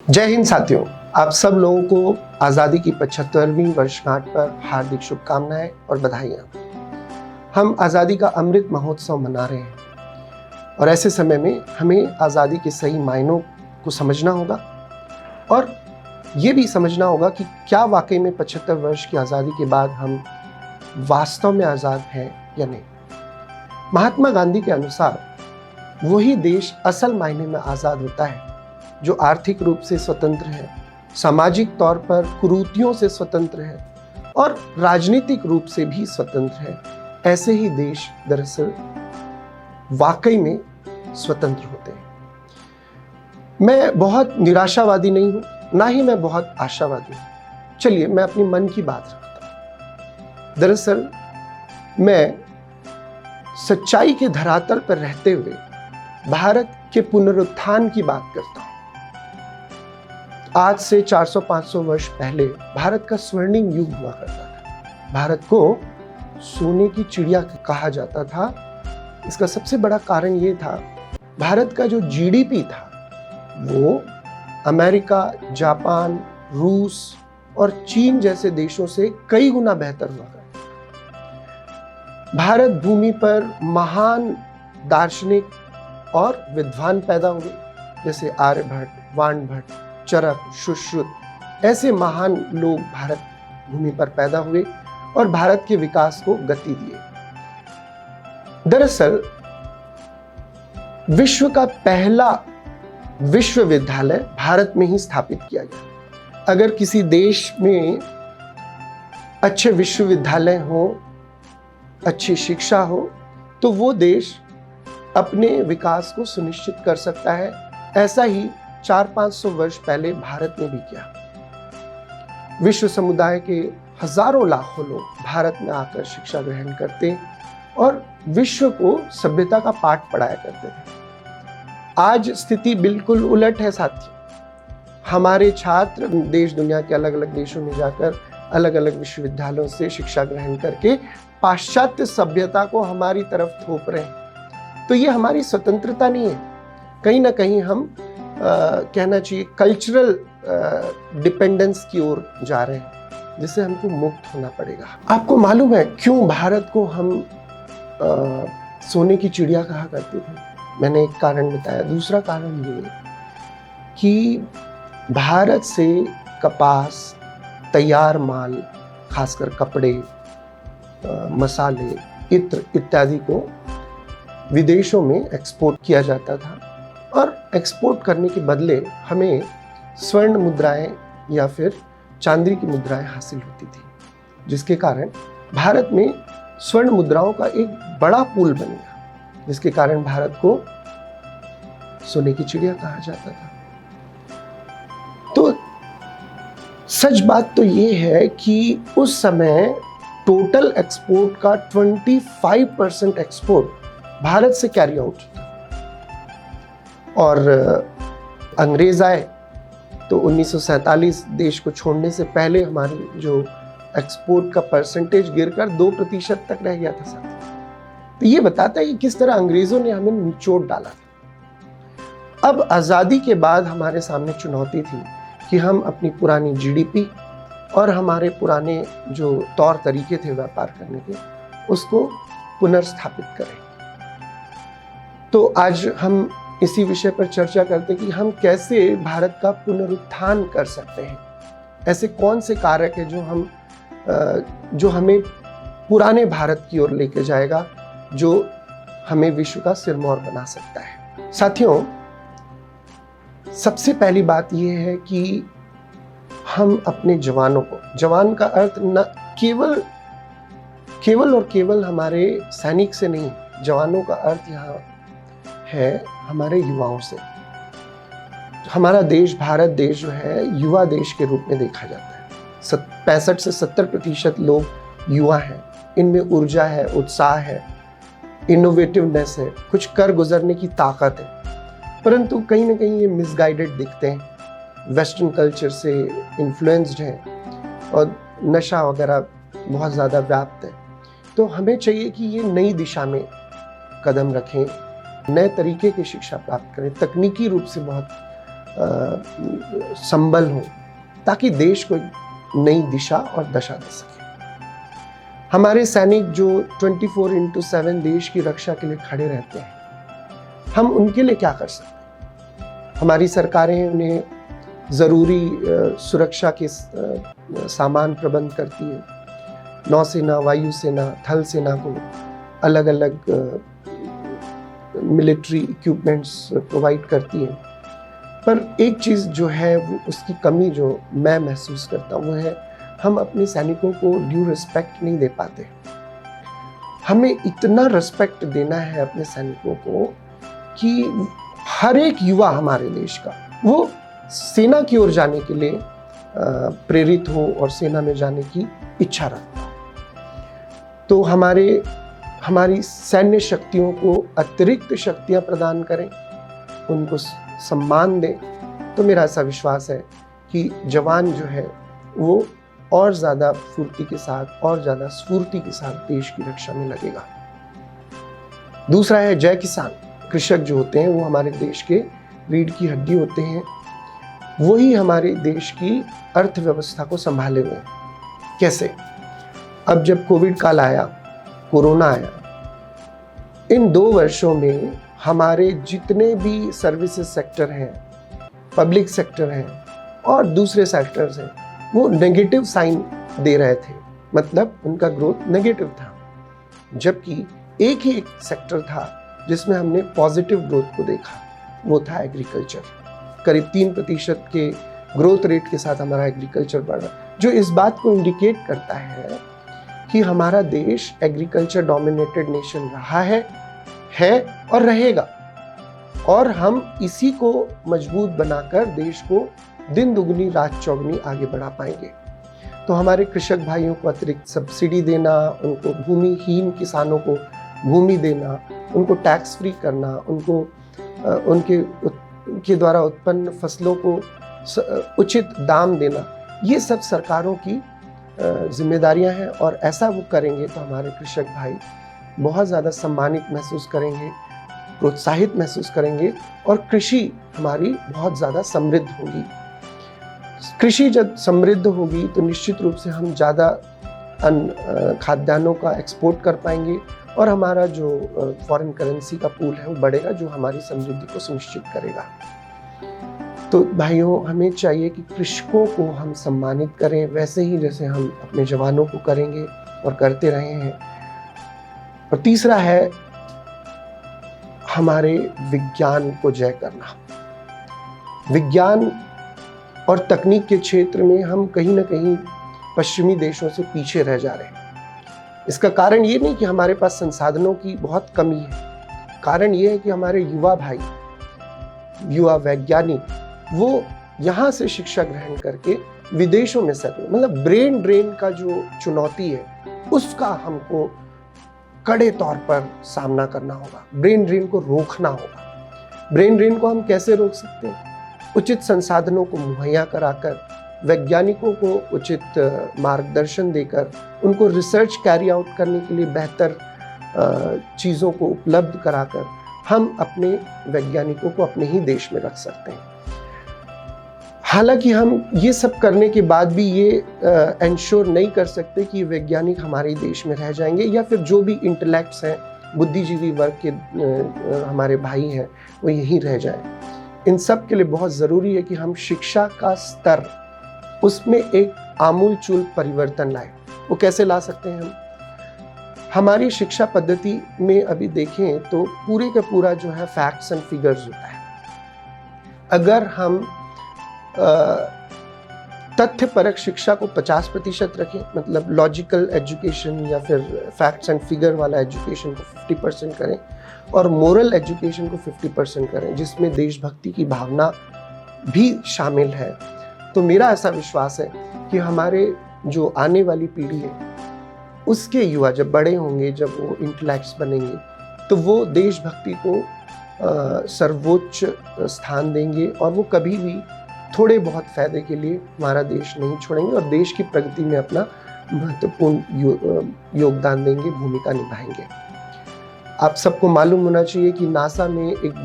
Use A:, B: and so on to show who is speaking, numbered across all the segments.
A: जय हिंद साथियों, आप सब लोगों को आज़ादी की 75वीं वर्षगांठ पर हार्दिक शुभकामनाएं और बधाइयाँ। हम आज़ादी का अमृत महोत्सव मना रहे हैं और ऐसे समय में हमें आज़ादी के सही मायनों को समझना होगा और ये भी समझना होगा कि क्या वाकई में 75 वर्ष की आज़ादी के बाद हम वास्तव में आज़ाद हैं या नहीं। महात्मा गांधी के अनुसार वही देश असल मायने में आज़ाद होता है जो आर्थिक रूप से स्वतंत्र है, सामाजिक तौर पर कुरीतियों से स्वतंत्र है और राजनीतिक रूप से भी स्वतंत्र है। ऐसे ही देश दरअसल वाकई में स्वतंत्र होते हैं। मैं बहुत निराशावादी नहीं हूं, ना ही मैं बहुत आशावादी हूं। चलिए मैं अपनी मन की बात रखता हूं। दरअसल मैं सच्चाई के धरातल पर रहते हुए भारत के पुनरुत्थान की बात करता हूं। आज से 400-500 वर्ष पहले भारत का स्वर्णिम युग हुआ करता था। भारत को सोने की चिड़िया कहा जाता था। इसका सबसे बड़ा कारण ये था, भारत का जो जीडीपी था वो अमेरिका, जापान, रूस और चीन जैसे देशों से कई गुना बेहतर हुआ करता था। भारत भूमि पर महान दार्शनिक और विद्वान पैदा हुए, जैसे आर्यभट्ट, वाणभट्ट, चरक, सुश्रुत। ऐसे महान लोग भारत भूमि पर पैदा हुए और भारत के विकास को गति दिए। दरअसल विश्व का पहला विश्वविद्यालय भारत में ही स्थापित किया गया। अगर किसी देश में अच्छे विश्वविद्यालय हो, अच्छी शिक्षा हो, तो वो देश अपने विकास को सुनिश्चित कर सकता है। ऐसा ही 400-500 वर्ष पहले भारत ने भी किया। विश्व समुदाय के हजारों लाखों लोग भारत में आकर शिक्षा ग्रहण करते और विश्व को सभ्यता का पाठ पढ़ाया करते थे। आज स्थिति बिल्कुल उलट है साथियों। हमारे छात्र देश दुनिया के अलग अलग देशों में जाकर अलग अलग विश्वविद्यालयों से शिक्षा ग्रहण करके पाश्चात्य सभ्यता को हमारी तरफ थोप रहे हैं। तो ये हमारी स्वतंत्रता नहीं है, कहीं ना कहीं हम कहना चाहिए कल्चरल डिपेंडेंस की ओर जा रहे हैं, जिससे हमको मुक्त होना पड़ेगा। आपको मालूम है क्यों भारत को हम सोने की चिड़िया कहा करते थे? मैंने एक कारण बताया। दूसरा कारण ये कि भारत से कपास, तैयार माल, खासकर कपड़े, मसाले, इत्र इत्यादि को विदेशों में एक्सपोर्ट किया जाता था और एक्सपोर्ट करने के बदले हमें स्वर्ण मुद्राएं या फिर चांदी की मुद्राएं हासिल होती थी, जिसके कारण भारत में स्वर्ण मुद्राओं का एक बड़ा पूल बन गया, जिसके कारण भारत को सोने की चिड़िया कहा जाता था। तो सच बात तो ये है कि उस समय टोटल एक्सपोर्ट का 25% एक्सपोर्ट भारत से कैरी आउट था और अंग्रेज आए तो 1947 देश को छोड़ने से पहले हमारी जो एक्सपोर्ट का परसेंटेज गिरकर 2% तक रह गया था साथ। तो ये बताता है कि किस तरह अंग्रेजों ने हमें निचोड़ डाला था। अब आज़ादी के बाद हमारे सामने चुनौती थी कि हम अपनी पुरानी जीडीपी और हमारे पुराने जो तौर तरीके थे व्यापार करने के, उसको पुनर्स्थापित करें। तो आज हम इसी विषय पर चर्चा करते हैं कि हम कैसे भारत का पुनरुत्थान कर सकते हैं। ऐसे कौन से कारक है जो हमें पुराने भारत की ओर लेके जाएगा, जो हमें विश्व का सिरमौर बना सकता है। साथियों, सबसे पहली बात यह है कि हम अपने जवानों को, जवान का अर्थ न केवल और केवल हमारे सैनिक से नहीं, जवानों का अर्थ यहाँ है हमारे युवाओं से। हमारा देश, भारत देश जो है, युवा देश के रूप में देखा जाता है। 65 से 70% लोग युवा हैं। इनमें ऊर्जा है, उत्साह है, इनोवेटिवनेस है, कुछ कर गुजरने की ताकत है। परंतु कहीं ना कहीं ये मिसगाइडेड दिखते हैं, वेस्टर्न कल्चर से इन्फ्लुएंस्ड हैं और नशा वगैरह बहुत ज़्यादा व्याप्त है। तो हमें चाहिए कि ये नई दिशा में कदम रखें, नए तरीके की शिक्षा प्राप्त करें, तकनीकी रूप से बहुत संबल हों, ताकि देश को नई दिशा और दशा दे सके। हमारे सैनिक जो 24/7 देश की रक्षा के लिए खड़े रहते हैं, हम उनके लिए क्या कर सकते हैं? हमारी सरकारें उन्हें ज़रूरी सुरक्षा के सामान प्रबंध करती है। नौसेना, वायुसेना, थल सेना को अलग अलग मिलिट्री इक्विपमेंट्स प्रोवाइड करती है। पर एक चीज़ जो है वो उसकी कमी जो मैं महसूस करता हूँ वो है हम अपने सैनिकों को ड्यू रिस्पेक्ट नहीं दे पाते। हमें इतना रिस्पेक्ट देना है अपने सैनिकों को कि हर एक युवा हमारे देश का वो सेना की ओर जाने के लिए प्रेरित हो और सेना में जाने की इच्छा रखता हो। तो हमारी सैन्य शक्तियों को अतिरिक्त शक्तियां प्रदान करें, उनको सम्मान दें, तो मेरा ऐसा विश्वास है कि जवान जो है वो और ज़्यादा फुर्ती के साथ और ज़्यादा स्फूर्ति के साथ देश की रक्षा में लगेगा। दूसरा है जय किसान। कृषक जो होते हैं वो हमारे देश के रीढ़ की हड्डी होते हैं, वही हमारे देश की अर्थव्यवस्था को संभाले हुए हैं। कैसे? अब जब कोविड काल आया, कोरोना आया, इन 2 वर्षों में हमारे जितने भी सर्विसेज सेक्टर हैं, पब्लिक सेक्टर हैं और दूसरे सेक्टर्स हैं, वो नेगेटिव साइन दे रहे थे, मतलब उनका ग्रोथ नेगेटिव था। जबकि एक ही सेक्टर था जिसमें हमने पॉजिटिव ग्रोथ को देखा, वो था एग्रीकल्चर। करीब 3% के ग्रोथ रेट के साथ हमारा एग्रीकल्चर बढ़ा, जो इस बात को इंडिकेट करता है कि हमारा देश एग्रीकल्चर डोमिनेटेड नेशन रहा है और रहेगा, और हम इसी को मजबूत बनाकर देश को दिन दुगनी रात चौगुनी आगे बढ़ा पाएंगे। तो हमारे कृषक भाइयों को अतिरिक्त सब्सिडी देना, उनको भूमिहीन किसानों को भूमि देना, उनको टैक्स फ्री करना, उनको उनके द्वारा उत्पन्न फसलों को उचित दाम देना, ये सब सरकारों की जिम्मेदारियां हैं। और ऐसा वो करेंगे तो हमारे कृषक भाई बहुत ज़्यादा सम्मानित महसूस करेंगे, प्रोत्साहित महसूस करेंगे, और कृषि हमारी बहुत ज़्यादा समृद्ध होगी। कृषि जब समृद्ध होगी तो निश्चित रूप से हम ज़्यादा खाद्यान्नों का एक्सपोर्ट कर पाएंगे, और हमारा जो फॉरेन करेंसी का पूल है वो बढ़ेगा, जो हमारी समृद्धि को सुनिश्चित करेगा। तो भाइयों, हमें चाहिए कि कृषकों को हम सम्मानित करें, वैसे ही जैसे हम अपने जवानों को करेंगे और करते रहे हैं। और तीसरा है हमारे विज्ञान को जय करना। विज्ञान और तकनीक के क्षेत्र में हम कहीं ना कहीं पश्चिमी देशों से पीछे रह जा रहे हैं। इसका कारण ये नहीं कि हमारे पास संसाधनों की बहुत कमी है, कारण ये है कि हमारे युवा भाई, युवा वैज्ञानिक, वो यहाँ से शिक्षा ग्रहण करके विदेशों में सेटल, मतलब ब्रेन ड्रेन का जो चुनौती है उसका हमको कड़े तौर पर सामना करना होगा। ब्रेन ड्रेन को रोकना होगा। ब्रेन ड्रेन को हम कैसे रोक सकते हैं? उचित संसाधनों को मुहैया कराकर, वैज्ञानिकों को उचित मार्गदर्शन देकर, उनको रिसर्च कैरी आउट करने के लिए बेहतर चीज़ों को उपलब्ध कराकर हम अपने वैज्ञानिकों को अपने ही देश में रख सकते हैं। हालांकि हम ये सब करने के बाद भी ये एंश्योर नहीं कर सकते कि वैज्ञानिक हमारे देश में रह जाएंगे, या फिर जो भी इंटेलेक्ट्स हैं, बुद्धिजीवी वर्ग के हमारे भाई हैं, वो यहीं रह जाएं। इन सब के लिए बहुत ज़रूरी है कि हम शिक्षा का स्तर, उसमें एक आमूलचूल परिवर्तन लाएं। वो कैसे ला सकते हैं हम? हमारी शिक्षा पद्धति में अभी देखें तो पूरे का पूरा जो है फैक्ट्स एंड फिगर्स होता है। अगर हम तथ्यपरक शिक्षा को 50% रखें, मतलब लॉजिकल एजुकेशन या फिर फैक्ट्स एंड फिगर वाला एजुकेशन को 50% करें, और मोरल एजुकेशन को 50% करें, जिसमें देशभक्ति की भावना भी शामिल है, तो मेरा ऐसा विश्वास है कि हमारे जो आने वाली पीढ़ी है उसके युवा जब बड़े होंगे, जब वो इंटेलेक्ट्स बनेंगे, तो वो देशभक्ति को सर्वोच्च स्थान देंगे, और वो कभी भी थोड़े बहुत फायदे के लिए हमारा देश नहीं छोड़ेंगे और देश की प्रगति में अपना महत्वपूर्ण योगदान देंगे, भूमिका निभाएंगे। आप सबको मालूम होना चाहिए कि नासा में एक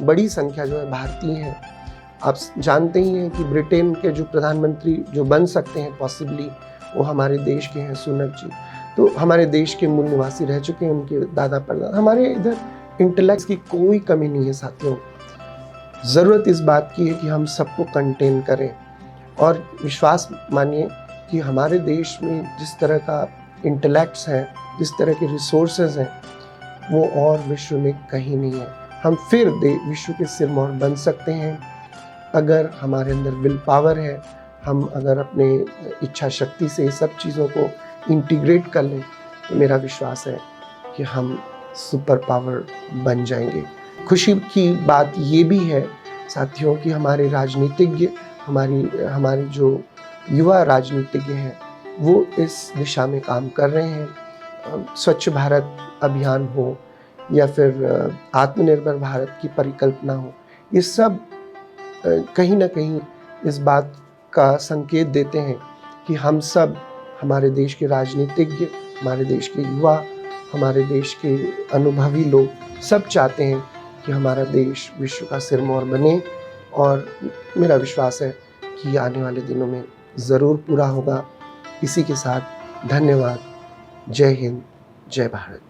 A: बड़ी संख्या जो है भारतीय हैं, आप जानते ही हैं कि ब्रिटेन के जो प्रधानमंत्री जो बन सकते हैं पॉसिबली, वो हमारे देश के हैं, सुनक जी। तो हमारे देश के मूल निवासी रह चुके हैं, उनके दादा परदादा। हमारे इधर इंटेलेक्ट की कोई कमी नहीं है साथियों। ज़रूरत इस बात की है कि हम सबको कंटेन करें और विश्वास मानिए कि हमारे देश में जिस तरह का इंटेलेक्ट्स हैं, जिस तरह के रिसोर्सेज हैं, वो और विश्व में कहीं नहीं है। हम फिर विश्व के सिरमौर बन सकते हैं अगर हमारे अंदर विल पावर है, हम अगर अपने इच्छा शक्ति से ये सब चीज़ों को इंटीग्रेट कर लें, तो मेरा विश्वास है कि हम सुपर पावर बन जाएंगे। खुशी की बात ये भी है साथियों कि हमारे राजनीतिज्ञ, हमारी जो युवा राजनीतिज्ञ हैं, वो इस दिशा में काम कर रहे हैं। स्वच्छ भारत अभियान हो या फिर आत्मनिर्भर भारत की परिकल्पना हो, ये सब कहीं ना कहीं इस बात का संकेत देते हैं कि हम सब, हमारे देश के राजनीतिज्ञ, हमारे देश के युवा, हमारे देश के अनुभवी लोग सब चाहते हैं कि हमारा देश विश्व का सिरमौर बने। और मेरा विश्वास है कि आने वाले दिनों में ज़रूर पूरा होगा। इसी के साथ धन्यवाद। जय हिंद, जय भारत।